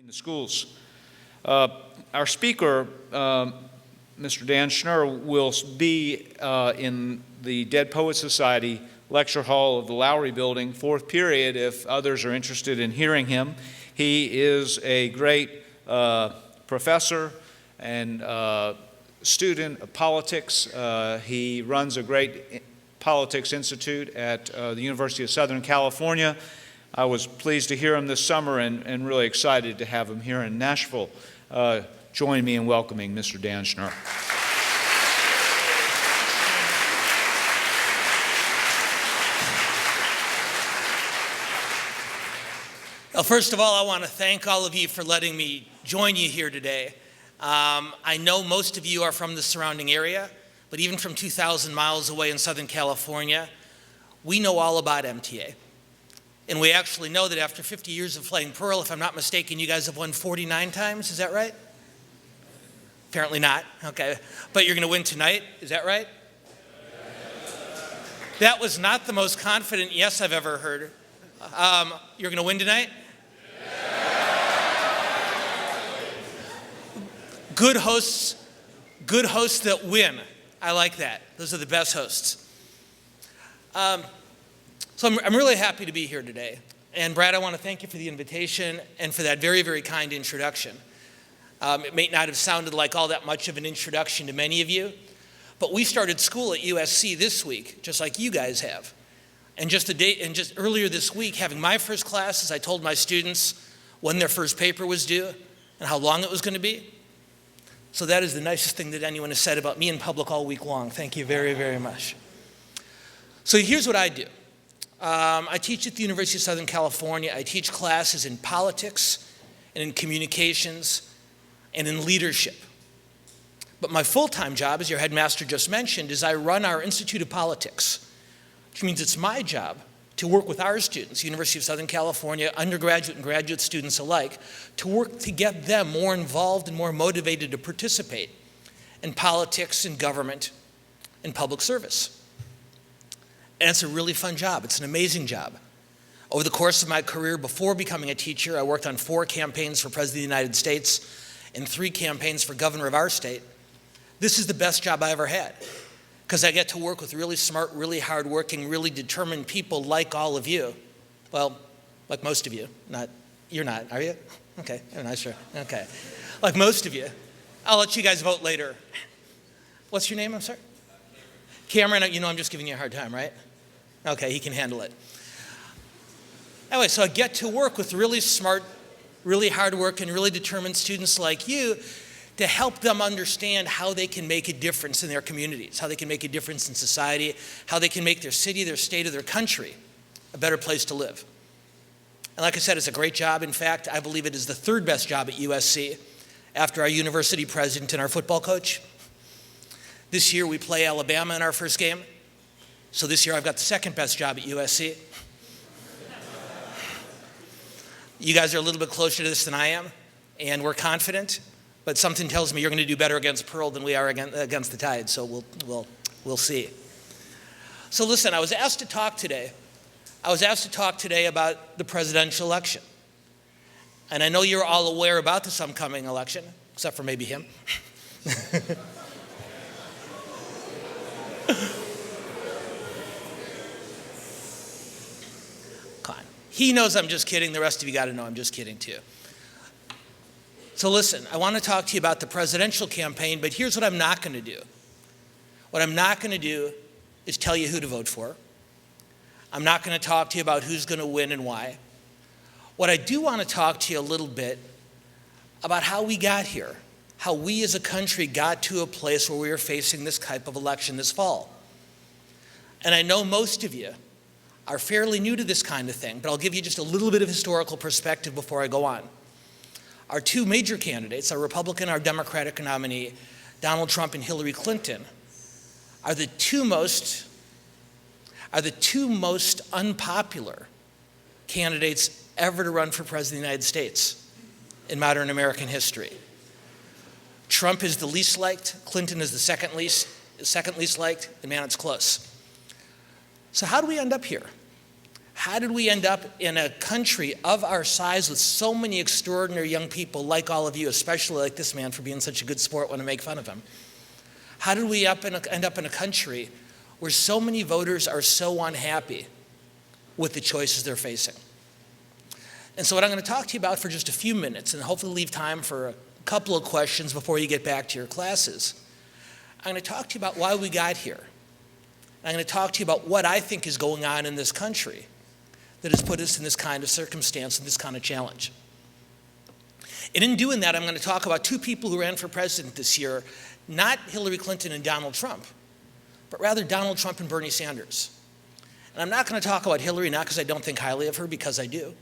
in the schools. Our speaker, Mr. Dan Schnur, will be in the Dead Poets Society lecture hall of the Lowry Building, fourth period, if others are interested in hearing him. He is a great professor and student of politics. He runs a great politics institute at the University of Southern California. I was pleased to hear him this summer and really excited to have him here in Nashville. Join me in welcoming Mr. Dan Schnur. Well, first of all, I want to thank all of you for letting me join you here today. I know most of you are from the surrounding area, but even from 2,000 miles away in Southern California, we know all about MTA. And we actually know that after 50 years of playing Pearl, if I'm not mistaken, you guys have won 49 times, is that right? Apparently not, okay. But you're going to win tonight, is that right? That was not the most confident yes I've ever heard. You're going to win tonight? Good hosts that win. I like that. Those are the best hosts. So I'm really happy to be here today. And Brad, I want to thank you for the invitation and for that very, very kind introduction. It may not have sounded like all that much of an introduction to many of you, but we started school at USC this week, just like you guys have. And just earlier this week, having my first classes, I told my students when their first paper was due and how long it was going to be. So that is the nicest thing that anyone has said about me in public all week long. Thank you very, very much. So here's what I do. I teach at the University of Southern California. I teach classes in politics and in communications and in leadership. But my full-time job, as your headmaster just mentioned, is I run our Institute of Politics, which means it's my job to work with our students, University of Southern California, undergraduate and graduate students alike, to work to get them more involved and more motivated to participate in politics and government and public service. And it's a really fun job. It's an amazing job. Over the course of my career before becoming a teacher, I worked on 4 campaigns for President of the United States and 3 campaigns for governor of our state. This is the best job I ever had because I get to work with really smart, really hardworking, really determined people like all of you. Well, like most of you. You're not, are you? Okay, I'm not sure. Okay. Like most of you. I'll let you guys vote later. What's your name, I'm sorry? Cameron, you know I'm just giving you a hard time, right? Okay, he can handle it. Anyway, so I get to work with really smart, really hardworking, really determined students like you to help them understand how they can make a difference in their communities, how they can make a difference in society, how they can make their city, their state, or their country a better place to live. And like I said, it's a great job. In fact, I believe it is the 3rd best job at USC after our university president and our football coach. This year we play Alabama in our first game. So this year I've got the 2nd best job at USC. You guys are a little bit closer to this than I am, and we're confident, but something tells me you're going to do better against Pearl than we are against the Tide, so we'll see. So listen, I was asked to talk today about the presidential election. And I know you're all aware about this upcoming election, except for maybe him. He knows I'm just kidding. The rest of you got to know I'm just kidding too. So listen, I want to talk to you about the presidential campaign, but here's what I'm not going to do. What I'm not going to do is tell you who to vote for. I'm not going to talk to you about who's going to win and why. What I do want to talk to you a little bit about how we got here, how we as a country got to a place where we are facing this type of election this fall. And I know most of you are fairly new to this kind of thing, but I'll give you just a little bit of historical perspective before I go on. Our 2 major candidates, our Republican, our Democratic nominee, Donald Trump and Hillary Clinton, are the two most unpopular candidates ever to run for president of the United States in modern American history. Trump is the least liked, Clinton is the second least liked, and man, it's close. So how do we end up here? How did we end up in a country of our size with so many extraordinary young people like all of you, especially like this man for being such a good sport when I make fun of him? How did we end up in a country where so many voters are so unhappy with the choices they're facing? And so what I'm going to talk to you about for just a few minutes, and hopefully leave time for a couple of questions before you get back to your classes, I'm going to talk to you about why we got here. I'm going to talk to you about what I think is going on in this country that has put us in this kind of circumstance and this kind of challenge. And in doing that, I'm going to talk about two people who ran for president this year, not Hillary Clinton and Donald Trump, but rather Donald Trump and Bernie Sanders. And I'm not going to talk about Hillary, not because I don't think highly of her, because I do,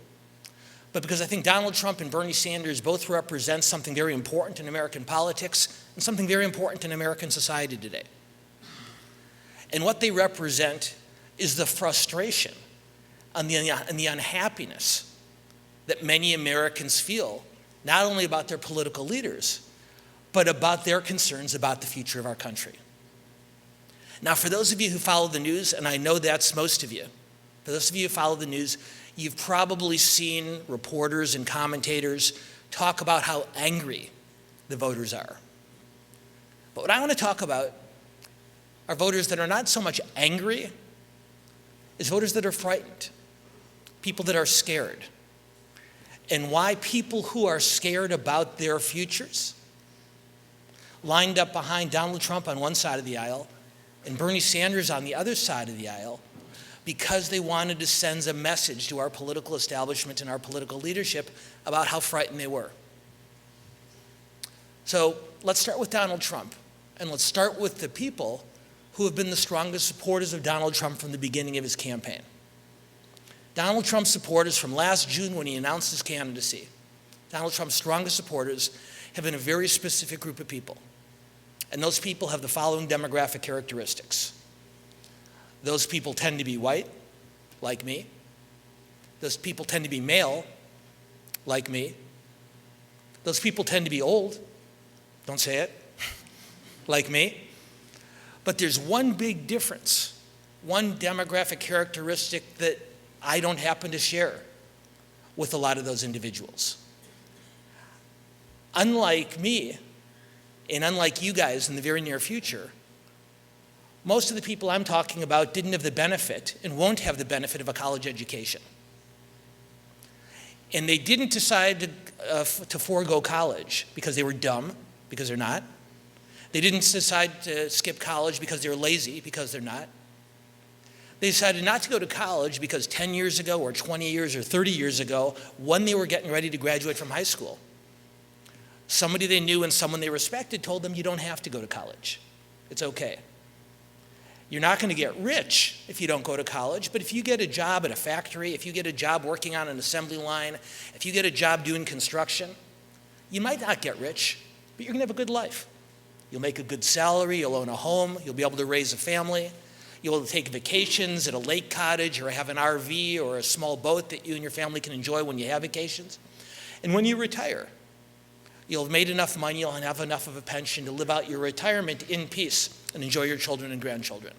but because I think Donald Trump and Bernie Sanders both represent something very important in American politics and something very important in American society today. And what they represent is the frustration and the unhappiness that many Americans feel, not only about their political leaders, but about their concerns about the future of our country. Now, for those of you who follow the news, and I know that's most of you, for those of you who follow the news, you've probably seen reporters and commentators talk about how angry the voters are. But what I want to talk about are voters that are not so much angry as voters that are frightened, people that are scared, and why people who are scared about their futures lined up behind Donald Trump on one side of the aisle and Bernie Sanders on the other side of the aisle, because they wanted to send a message to our political establishment and our political leadership about how frightened they were. So let's start with Donald Trump, and let's start with the people who have been the strongest supporters of Donald Trump from the beginning of his campaign. Donald Trump's supporters from last June when he announced his candidacy, Donald Trump's strongest supporters have been a very specific group of people. And those people have the following demographic characteristics. Those people tend to be white, like me. Those people tend to be male, like me. Those people tend to be old, don't say it, like me. But there's one big difference, one demographic characteristic that I don't happen to share with a lot of those individuals. Unlike me, and unlike you guys in the very near future, most of the people I'm talking about didn't have the benefit and won't have the benefit of a college education. And they didn't decide to forego college because they were dumb, because they're not. They didn't decide to skip college because they're lazy, because they're not. They decided not to go to college because 10 years ago or 20 years or 30 years ago, when they were getting ready to graduate from high school, somebody they knew and someone they respected told them, you don't have to go to college. It's okay. You're not going to get rich if you don't go to college, but if you get a job at a factory, if you get a job working on an assembly line, if you get a job doing construction, you might not get rich, but you're going to have a good life. You'll make a good salary, you'll own a home, you'll be able to raise a family, you'll be able to take vacations at a lake cottage or have an RV or a small boat that you and your family can enjoy when you have vacations. And when you retire, you'll have made enough money, you'll have enough of a pension to live out your retirement in peace and enjoy your children and grandchildren.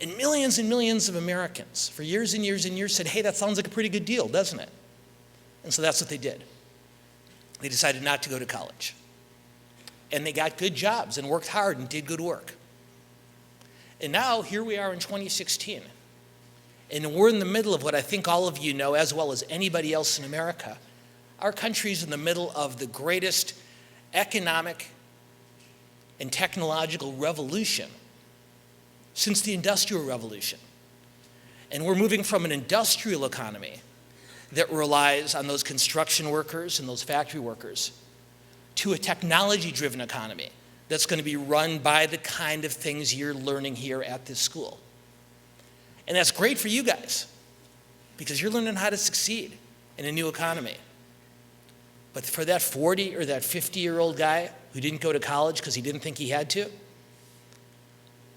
And millions of Americans for years and years and years said, hey, that sounds like a pretty good deal, doesn't it? And so that's what they did. They decided not to go to college. And they got good jobs and worked hard and did good work. And now here we are in 2016. And we're in the middle of what I think all of you know as well as anybody else in America. Our country's in the middle of the greatest economic and technological revolution since the Industrial Revolution. And we're moving from an industrial economy that relies on those construction workers and those factory workers to a technology-driven economy that's going to be run by the kind of things you're learning here at this school. And that's great for you guys because you're learning how to succeed in a new economy. But for that 40 or that 50-year-old guy who didn't go to college because he didn't think he had to,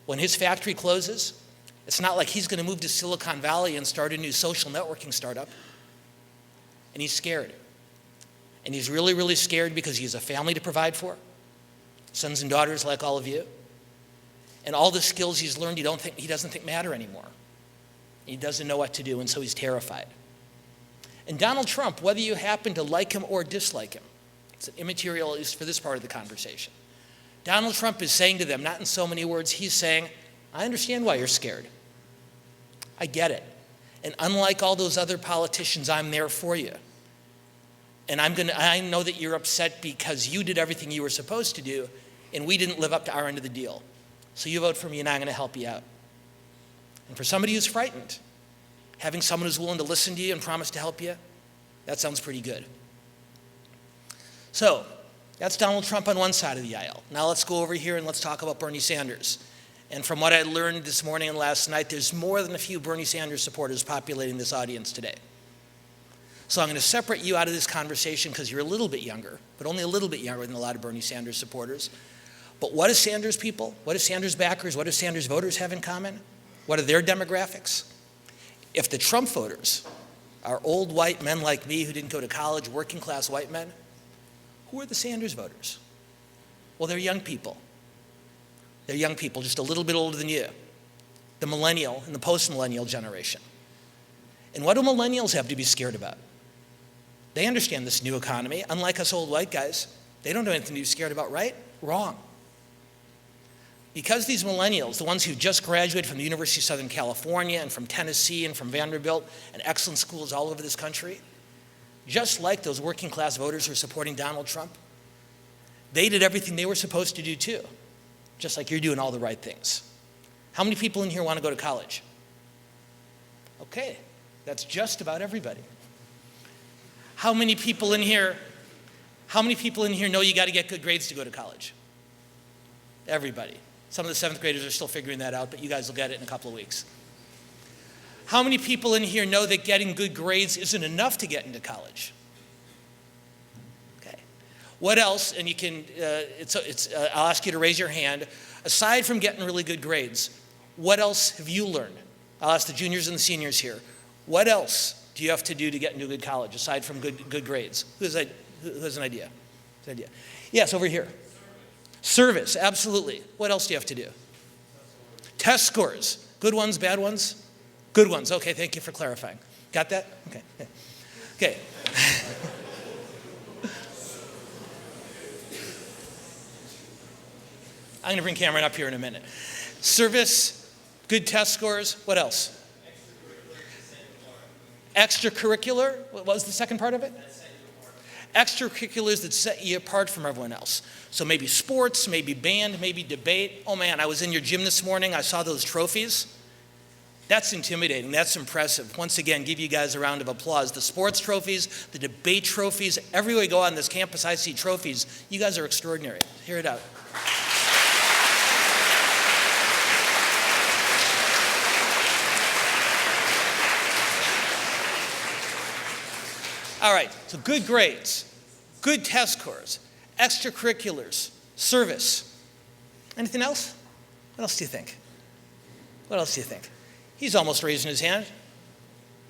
when his factory closes, it's not like he's going to move to Silicon Valley and start a new social networking startup. And he's scared. And he's really, really scared because he has a family to provide for, sons and daughters like all of you. And all the skills he's learned he doesn't think matter anymore. He doesn't know what to do, and so he's terrified. And Donald Trump, whether you happen to like him or dislike him, it's immaterial, at least for this part of the conversation. Donald Trump is saying to them, not in so many words, he's saying, I understand why you're scared. I get it. And unlike all those other politicians, I'm there for you. And I know that you're upset because you did everything you were supposed to do, and we didn't live up to our end of the deal. So you vote for me, and I'm going to help you out. And for somebody who's frightened, having someone who's willing to listen to you and promise to help you, that sounds pretty good. So that's Donald Trump on one side of the aisle. Now let's go over here and let's talk about Bernie Sanders. And from what I learned this morning and last night, there's more than a few Bernie Sanders supporters populating this audience today. So I'm going to separate you out of this conversation because you're a little bit younger, but only a little bit younger than a lot of Bernie Sanders supporters. But what do Sanders people, what do Sanders backers, what do Sanders voters have in common? What are their demographics? If the Trump voters are old white men like me who didn't go to college, working class white men, who are the Sanders voters? Well, they're young people. They're young people, just a little bit older than you. The millennial and the post-millennial generation. And what do millennials have to be scared about? They understand this new economy. Unlike us old white guys, they don't have anything to be scared about, right? Wrong. Because these millennials, the ones who just graduated from the University of Southern California and from Tennessee and from Vanderbilt and excellent schools all over this country, just like those working class voters who are supporting Donald Trump, they did everything they were supposed to do too, just like you're doing all the right things. How many people in here want to go to college? Okay, that's just about everybody. How many people in here know you got to get good grades to go to college? Everybody. Some of the 7th graders are still figuring that out, but you guys will get it in a couple of weeks. How many people in here know that getting good grades isn't enough to get into college? Okay. What else, and you can, I'll ask you to raise your hand. Aside from getting really good grades, what else have you learned? I'll ask the juniors and the seniors here. What else do you have to do to get into a good college, aside from good grades? Who has an idea? Yes, over here. Service, absolutely. What else do you have to do? Test scores. Good ones, bad ones? Good ones. Okay, thank you for clarifying. Got that? Okay. Okay. I'm going to bring Cameron up here in a minute. Service, good test scores. What else? Extracurricular. What was the second part of it? Extracurriculars that set you apart from everyone else. So maybe sports, maybe band, maybe debate. Oh man, I was in your gym this morning. I saw those trophies. That's intimidating. That's impressive. Once again, give you guys a round of applause. The sports trophies, the debate trophies, everywhere we go on this campus, I see trophies. You guys are extraordinary. Hear it out. All right, so good grades, good test scores, extracurriculars, service. Anything else? What else do you think? What else do you think? He's almost raising his hand.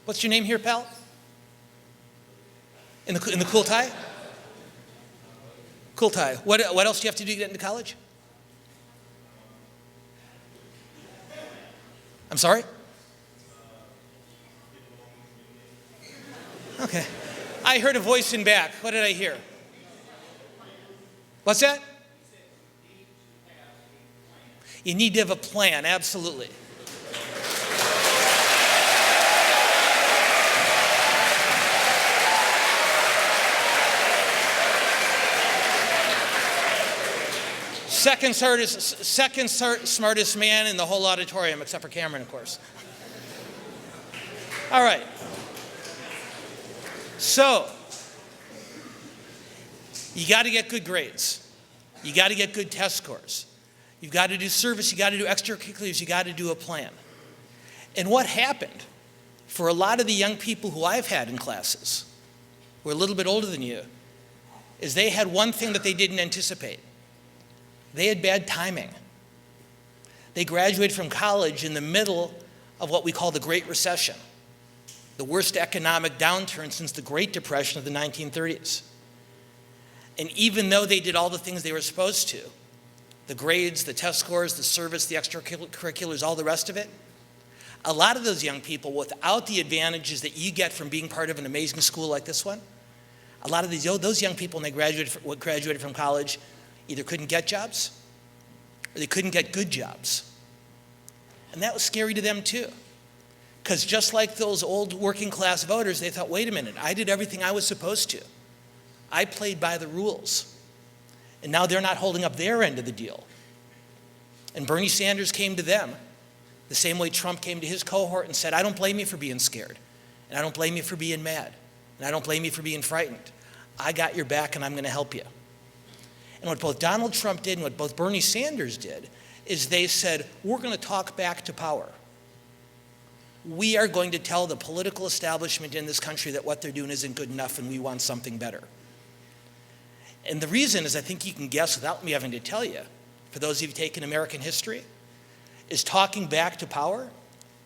What's your name here, pal? In the cool tie? Cool tie. What else do you have to do to get into college? I'm sorry? Okay. I heard a voice in back. What did I hear? What's that? You need to have a plan, absolutely. Second smartest man in the whole auditorium, except for Cameron, of course. All right. So, you got to get good grades. You got to get good test scores. You've got to do service. You got to do extracurriculars. You got to do a plan. And what happened for a lot of the young people who I've had in classes, who are a little bit older than you, is they had one thing that they didn't anticipate. They had bad timing. They graduated from college in the middle of what we call the Great Recession, the worst economic downturn since the Great Depression of the 1930s. And even though they did all the things they were supposed to, the grades, the test scores, the service, the extracurriculars, all the rest of it, A lot of those young people, without the advantages that you get from being part of an amazing school like this one, a lot of those young people, when they graduated from college, either couldn't get jobs or they couldn't get good jobs. And that was scary to them too. Because just like those old working class voters, they thought, wait a minute, I did everything I was supposed to. I played by the rules. And now they're not holding up their end of the deal. And Bernie Sanders came to them the same way Trump came to his cohort and said, I don't blame you for being scared. And I don't blame you for being mad. And I don't blame you for being frightened. I got your back and I'm going to help you. And what both Donald Trump did and what both Bernie Sanders did is they said, we're going to talk back to power. We are going to tell the political establishment in this country that what they're doing isn't good enough and we want something better. And the reason is, I think you can guess without me having to tell you, for those of you who've taken American history, is talking back to power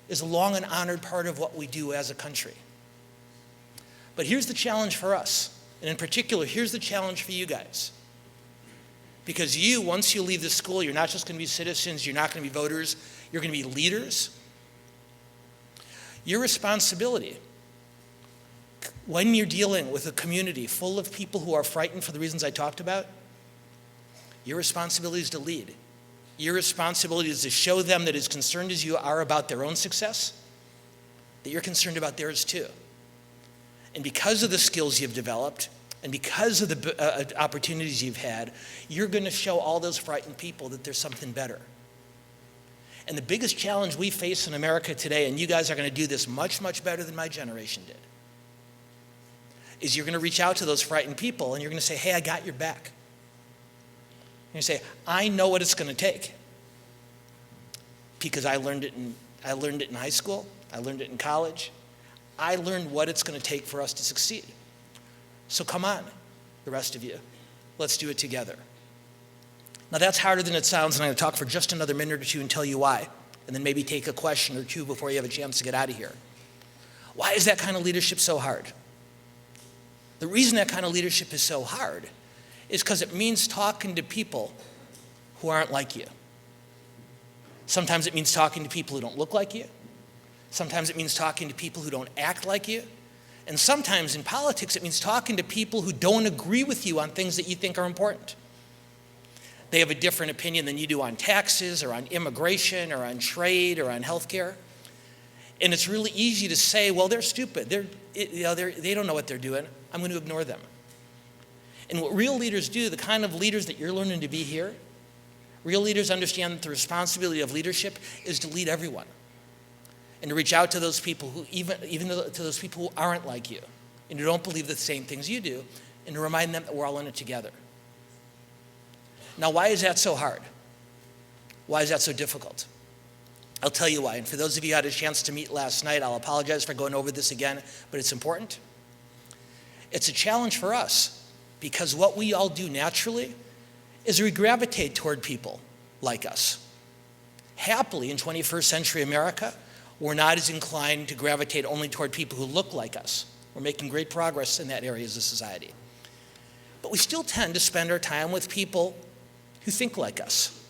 is a long and honored part of what we do as a country. But here's the challenge for us. And in particular, here's the challenge for you guys. Because you, once you leave the school, you're not just going to be citizens, you're not going to be voters, you're going to be leaders. Your responsibility, when you're dealing with a community full of people who are frightened for the reasons I talked about, your responsibility is to lead. Your responsibility is to show them that as concerned as you are about their own success, that you're concerned about theirs too. And because of the skills you've developed, and because of the opportunities you've had, you're going to show all those frightened people that there's something better. And the biggest challenge we face in America today, and you guys are going to do this much, much better than my generation did, is you're going to reach out to those frightened people and you're going to say, hey, I got your back. And you say, I know what it's going to take because I learned it in high school, I learned it in college. I learned what it's going to take for us to succeed. So come on, the rest of you. Let's do it together. Now that's harder than it sounds, and I'm going to talk for just another minute or two and tell you why, and then maybe take a question or two before you have a chance to get out of here. Why is that kind of leadership so hard? The reason that kind of leadership is so hard is because it means talking to people who aren't like you. Sometimes it means talking to people who don't look like you. Sometimes it means talking to people who don't act like you. And sometimes in politics, it means talking to people who don't agree with you on things that you think are important. They have a different opinion than you do on taxes or on immigration or on trade or on healthcare. And it's really easy to say, well, they're stupid. They don't know what they're doing. I'm going to ignore them. And what real leaders do, the kind of leaders that you're learning to be here, real leaders understand that the responsibility of leadership is to lead everyone. And to reach out to those people who, even to those people who aren't like you, and who don't believe the same things you do, and to remind them that we're all in it together. Now, why is that so hard? Why is that so difficult? I'll tell you why. And for those of you who had a chance to meet last night, I'll apologize for going over this again, but it's important. It's a challenge for us because what we all do naturally is we gravitate toward people like us. Happily, in 21st century America, we're not as inclined to gravitate only toward people who look like us. We're making great progress in that area as a society. But we still tend to spend our time with people who think like us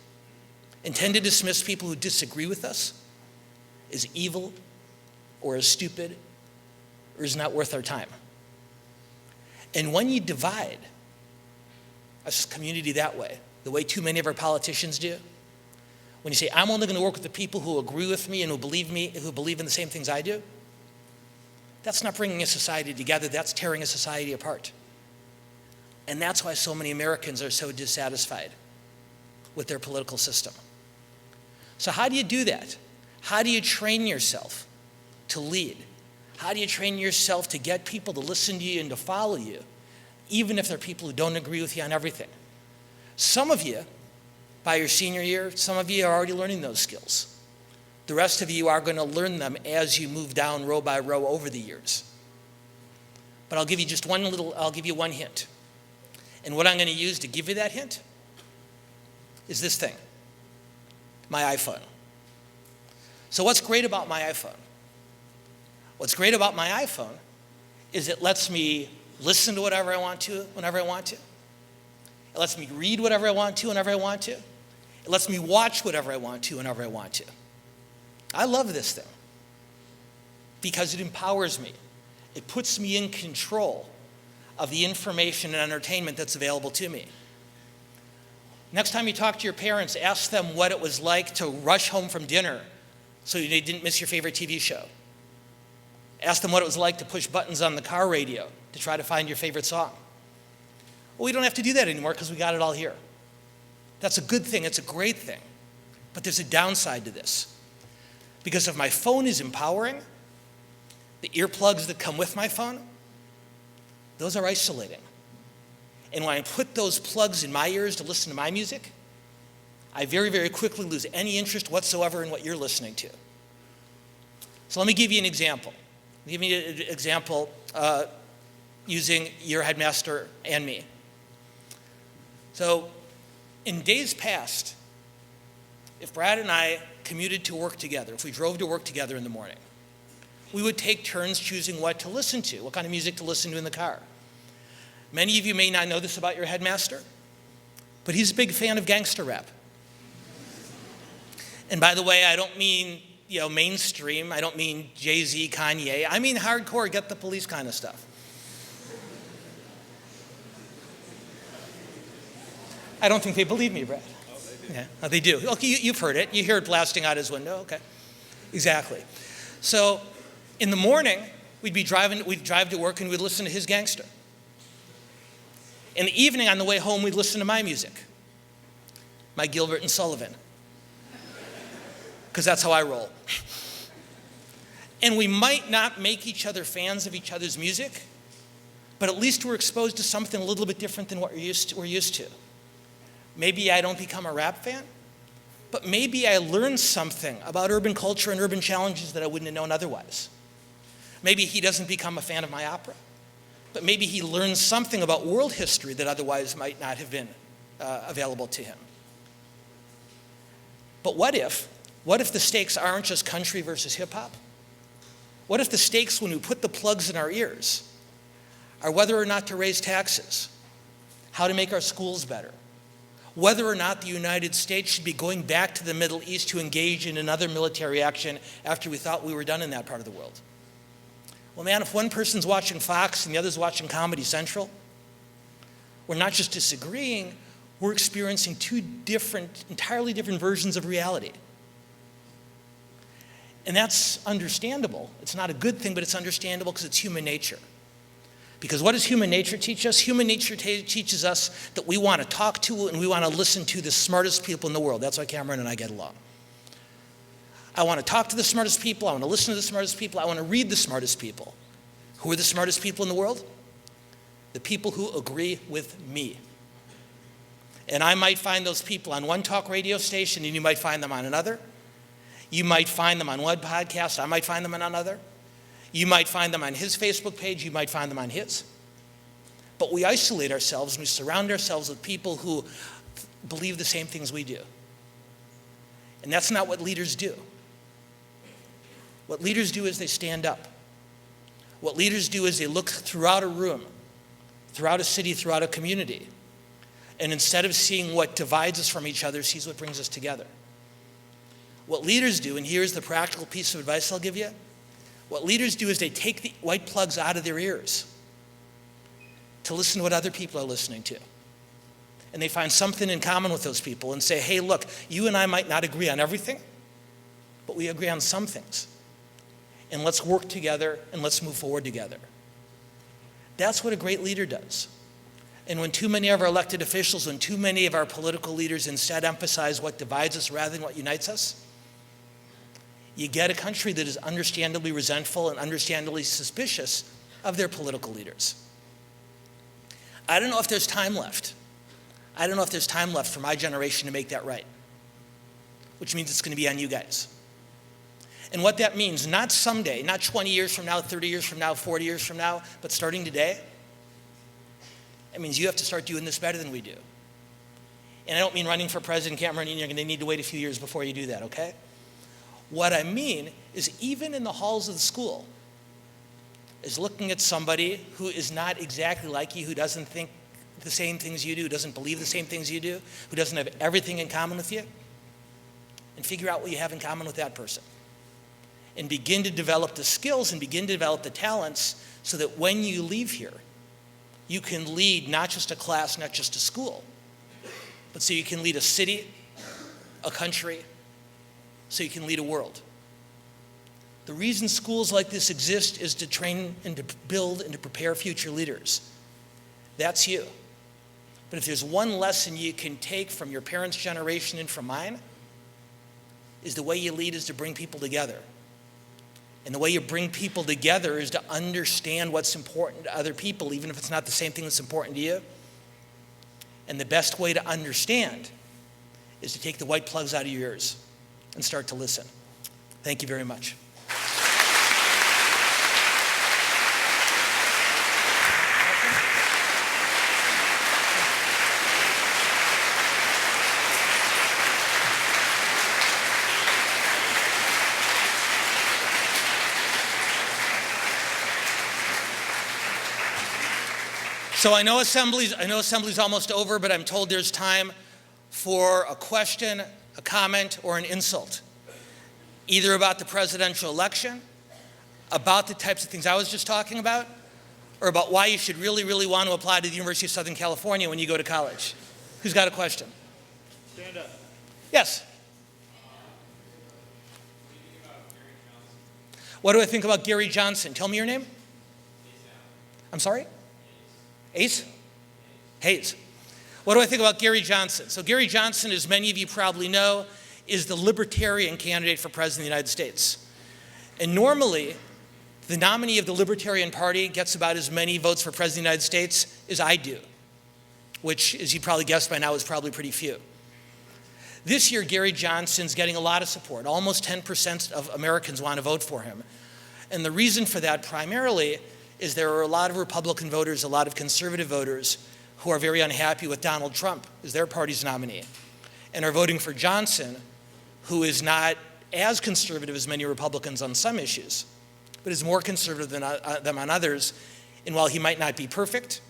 and tend to dismiss people who disagree with us as evil or as stupid or as not worth our time. And when you divide a community that way, the way too many of our politicians do, when you say, I'm only going to work with the people who agree with me and who believe in the same things I do, that's not bringing a society together, that's tearing a society apart. And that's why so many Americans are so dissatisfied with their political system. So how do you do that? How do you train yourself to lead? How do you train yourself to get people to listen to you and to follow you, even if they're people who don't agree with you on everything? Some of you, by your senior year, some of you are already learning those skills. The rest of you are going to learn them as you move down row by row over the years. But I'll give you one hint. And what I'm going to use to give you that hint is this thing, my iPhone. So what's great about my iPhone? What's great about my iPhone is it lets me listen to whatever I want to, whenever I want to. It lets me read whatever I want to, whenever I want to. It lets me watch whatever I want to, whenever I want to. I love this thing. because it empowers me. It puts me in control of the information and entertainment that's available to me. Next time you talk to your parents, ask them what it was like to rush home from dinner so they didn't miss your favorite TV show. Ask them what it was like to push buttons on the car radio to try to find your favorite song. Well, we don't have to do that anymore because we got it all here. That's a good thing. It's a great thing. But there's a downside to this. Because if my phone is empowering, the earplugs that come with my phone, those are isolating. And when I put those plugs in my ears to listen to my music, I very, very quickly lose any interest whatsoever in what you're listening to. So let me give you an example. Give me an example using your headmaster and me. So in days past, if Brad and I commuted to work together, if we drove to work together in the morning, we would take turns choosing what to listen to, what kind of music to listen to in the car. Many of you may not know this about your headmaster, but he's a big fan of gangster rap. And by the way, I don't mean, mainstream. I don't mean Jay-Z, Kanye. I mean hardcore, get the police kind of stuff. I don't think they believe me, Brad. Yeah, they do. Okay, you've heard it. You hear it blasting out his window. Okay, exactly. So in the morning, we'd drive to work and we'd listen to his gangster. In the evening, on the way home, we'd listen to my music, my Gilbert and Sullivan, because that's how I roll. And we might not make each other fans of each other's music, but at least we're exposed to something a little bit different than what we're used to. Maybe I don't become a rap fan, but maybe I learn something about urban culture and urban challenges that I wouldn't have known otherwise. Maybe he doesn't become a fan of my opera, but maybe he learns something about world history that otherwise might not have been available to him. But what if the stakes aren't just country versus hip hop? What if the stakes when we put the plugs in our ears are whether or not to raise taxes, how to make our schools better, whether or not the United States should be going back to the Middle East to engage in another military action after we thought we were done in that part of the world? Well, man, if one person's watching Fox and the other's watching Comedy Central, we're not just disagreeing, we're experiencing two entirely different versions of reality. And that's understandable. It's not a good thing, but it's understandable because it's human nature. Because what does human nature teach us? Human nature teaches us that we want to talk to and we want to listen to the smartest people in the world. That's why Cameron and I get along. I want to talk to the smartest people. I want to listen to the smartest people. I want to read the smartest people. Who are the smartest people in the world? The people who agree with me. And I might find those people on one talk radio station, and you might find them on another. You might find them on one podcast. I might find them on another. You might find them on his Facebook page. You might find them on his. But we isolate ourselves and we surround ourselves with people who believe the same things we do. And that's not what leaders do. What leaders do is they stand up. What leaders do is they look throughout a room, throughout a city, throughout a community. And instead of seeing what divides us from each other, sees what brings us together. What leaders do, and here's the practical piece of advice I'll give you. What leaders do is they take the white plugs out of their ears to listen to what other people are listening to. And they find something in common with those people and say, hey, look, you and I might not agree on everything, but we agree on some things. And let's work together and let's move forward together. That's what a great leader does. And when too many of our elected officials, when too many of our political leaders instead emphasize what divides us rather than what unites us, you get a country that is understandably resentful and understandably suspicious of their political leaders. I don't know if there's time left. I don't know if there's time left for my generation to make that right, which means it's going to be on you guys. And what that means, not someday, not 20 years from now, 30 years from now, 40 years from now, but starting today, it means you have to start doing this better than we do. And I don't mean running for president, Cameron, you're going to need to wait a few years before you do that, okay? What I mean is even in the halls of the school, is looking at somebody who is not exactly like you, who doesn't think the same things you do, who doesn't believe the same things you do, who doesn't have everything in common with you, and figure out what you have in common with that person. and begin to develop the skills and begin to develop the talents so that when you leave here, you can lead not just a class, not just a school, but so you can lead a city, a country, so you can lead a world. The reason schools like this exist is to train and to build and to prepare future leaders. That's you. But if there's one lesson you can take from your parents' generation and from mine, is the way you lead is to bring people together. And the way you bring people together is to understand what's important to other people, even if it's not the same thing that's important to you. And the best way to understand is to take the white plugs out of your ears and start to listen. Thank you very much. So I know assembly's almost over, but I'm told there's time for a question, a comment, or an insult, either about the presidential election, about the types of things I was just talking about, or about why you should really, really want to apply to the University of Southern California when you go to college. Who's got a question? Stand up. Yes. What do I think about Gary Johnson? Tell me your name. I'm sorry? Ace? Hayes. What do I think about Gary Johnson? So Gary Johnson, as many of you probably know, is the Libertarian candidate for President of the United States. And normally, the nominee of the Libertarian Party gets about as many votes for President of the United States as I do, which, as you probably guessed by now, is probably pretty few. This year, Gary Johnson's getting a lot of support. Almost 10% of Americans want to vote for him. And the reason for that primarily is there are a lot of Republican voters, a lot of conservative voters who are very unhappy with Donald Trump as their party's nominee and are voting for Johnson, who is not as conservative as many Republicans on some issues, but is more conservative than them on others. And while he might not be perfect,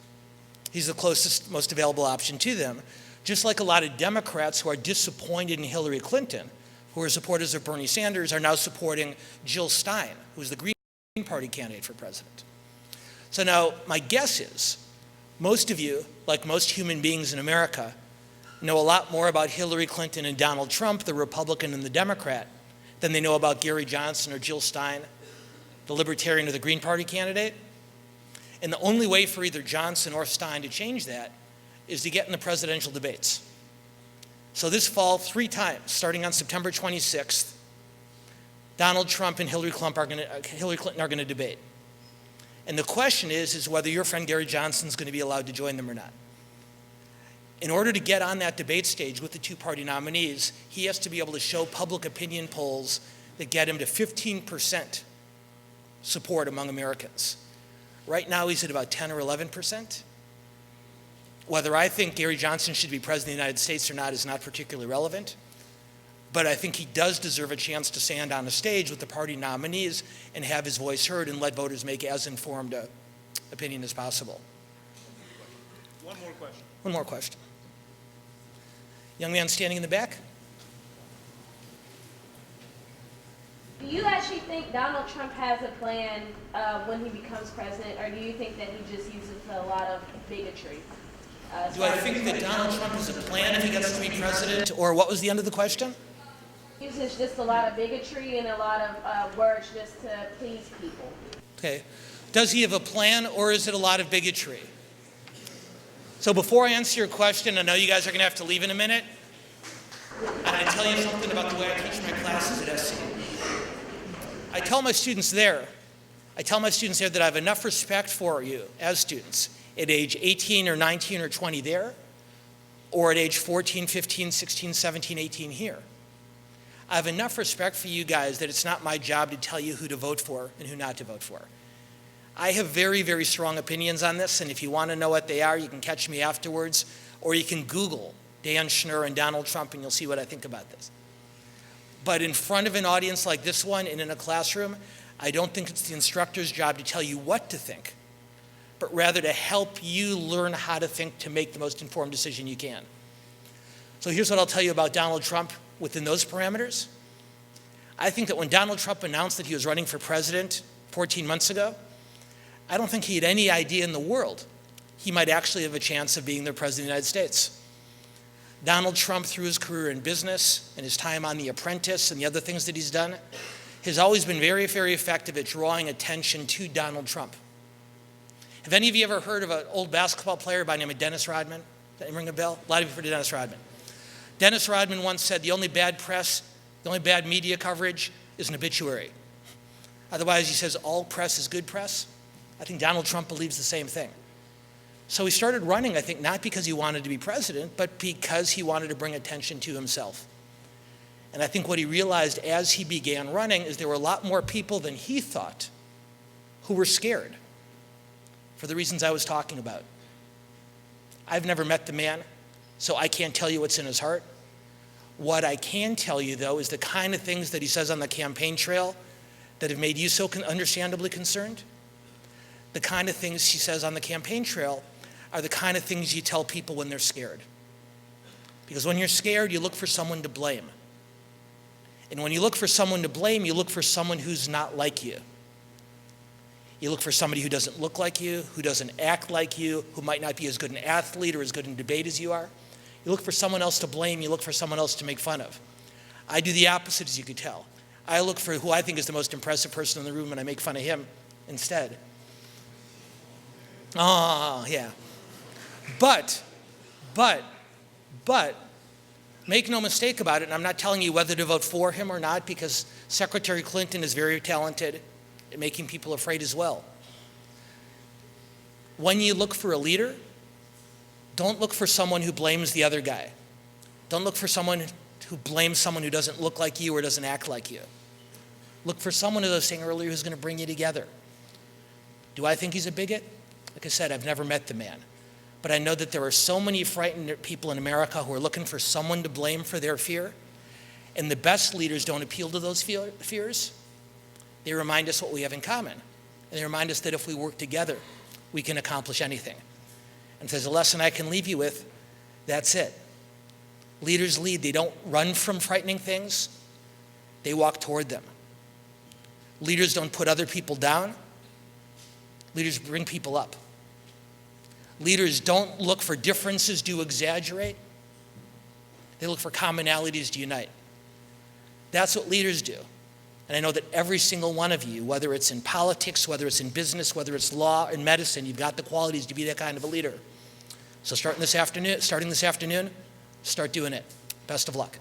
he's the closest, most available option to them. Just like a lot of Democrats who are disappointed in Hillary Clinton, who are supporters of Bernie Sanders, are now supporting Jill Stein, who is the Green Party candidate for president. So now, my guess is, most of you, like most human beings in America, know a lot more about Hillary Clinton and Donald Trump, the Republican and the Democrat, than they know about Gary Johnson or Jill Stein, the Libertarian or the Green Party candidate. And the only way for either Johnson or Stein to change that is to get in the presidential debates. So this fall, 3 times, starting on September 26th, Donald Trump and Hillary Clinton are going to debate. And the question is whether your friend Gary Johnson is going to be allowed to join them or not. In order to get on that debate stage with the 2 party nominees, he has to be able to show public opinion polls that get him to 15% support among Americans. Right now, he's at about 10 or 11%. Whether I think Gary Johnson should be president of the United States or not is not particularly relevant. But I think he does deserve a chance to stand on a stage with the party nominees and have his voice heard and let voters make as informed an opinion as possible. One more question. One more question. Young man standing in the back. Do you actually think Donald Trump has a plan when he becomes president, or do you think that he just uses a lot of bigotry? Do I think that Donald Trump has a plan if he gets to be president? Or what was the end of the question? Uses just a lot of bigotry and a lot of words just to please people. Okay. Does he have a plan, or is it a lot of bigotry? So before I answer your question, I know you guys are going to have to leave in a minute. And I tell you something about the way I teach my classes at SC. I tell my students there that I have enough respect for you as students at age 18 or 19 or 20 there, or at age 14, 15, 16, 17, 18 here. I have enough respect for you guys that it's not my job to tell you who to vote for and who not to vote for. I have very, very strong opinions on this, and if you want to know what they are, you can catch me afterwards, or you can Google Dan Schnur and Donald Trump, and you'll see what I think about this. But in front of an audience like this one and in a classroom, I don't think it's the instructor's job to tell you what to think, but rather to help you learn how to think to make the most informed decision you can. So here's what I'll tell you about Donald Trump within those parameters. I think that when Donald Trump announced that he was running for president 14 months ago, I don't think he had any idea in the world he might actually have a chance of being the president of the United States. Donald Trump, through his career in business and his time on The Apprentice and the other things that he's done, has always been very, very effective at drawing attention to Donald Trump. Have any of you ever heard of an old basketball player by the name of Dennis Rodman? Does that ring a bell? A lot of you have heard of Dennis Rodman. Dennis Rodman once said, the only bad press, the only bad media coverage is an obituary. Otherwise, he says, all press is good press. I think Donald Trump believes the same thing. So he started running, I think, not because he wanted to be president, but because he wanted to bring attention to himself. And I think what he realized as he began running is there were a lot more people than he thought who were scared for the reasons I was talking about. I've never met the man, so I can't tell you what's in his heart. What I can tell you, though, is the kind of things that he says on the campaign trail that have made you so understandably concerned. The kind of things he says on the campaign trail are the kind of things you tell people when they're scared. Because when you're scared, you look for someone to blame. And when you look for someone to blame, you look for someone who's not like you. You look for somebody who doesn't look like you, who doesn't act like you, who might not be as good an athlete or as good in debate as you are. You look for someone else to blame, you look for someone else to make fun of. I do the opposite, as you could tell. I look for who I think is the most impressive person in the room and I make fun of him instead. Oh, yeah. But, make no mistake about it, and I'm not telling you whether to vote for him or not, because Secretary Clinton is very talented at making people afraid as well. When you look for a leader, don't look for someone who blames the other guy. Don't look for someone who blames someone who doesn't look like you or doesn't act like you. Look for someone, as I was saying earlier, who's going to bring you together. Do I think he's a bigot? Like I said, I've never met the man. But I know that there are so many frightened people in America who are looking for someone to blame for their fear. And the best leaders don't appeal to those fears. They remind us what we have in common. And they remind us that if we work together, we can accomplish anything. And if there's a lesson I can leave you with, that's it. Leaders lead. They don't run from frightening things. They walk toward them. Leaders don't put other people down. Leaders bring people up. Leaders don't look for differences to exaggerate. They look for commonalities to unite. That's what leaders do. And I know that every single one of you, whether it's in politics, whether it's in business, whether it's law and medicine, you've got the qualities to be that kind of a leader. So starting this afternoon, start doing it. Best of luck.